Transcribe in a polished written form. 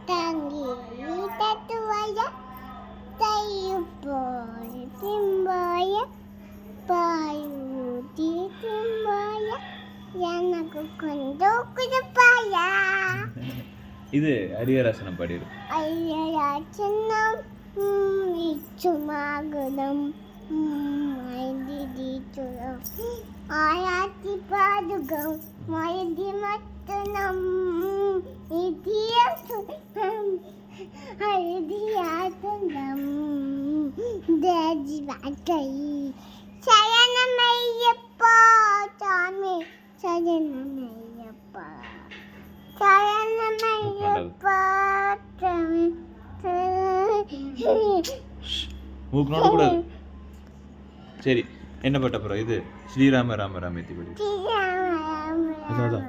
tangi tatuaya tayupori timbaya payuti timbaya எனக்கு கொண்டு கொடுப்பாயா. இது அரியராசனம் பாடிரு. அரியராசனம் இச்சுமாகுதம் மைதிதிச்சுரம் ஆயாத்தி பாதுகம் மைதி மத்தனம் இதியசுரம் அரிதியாசனம் தேஜிவாக்கை சரணமையப்பா சாமி சரணமையப்பா சரணமையப்பா சாமி மூக்கு நோடக்கூடாது. சரி, என்ன பாட்ட அப்புறம் இது ஸ்ரீராம ராம ராமேத்தி படி. அதான்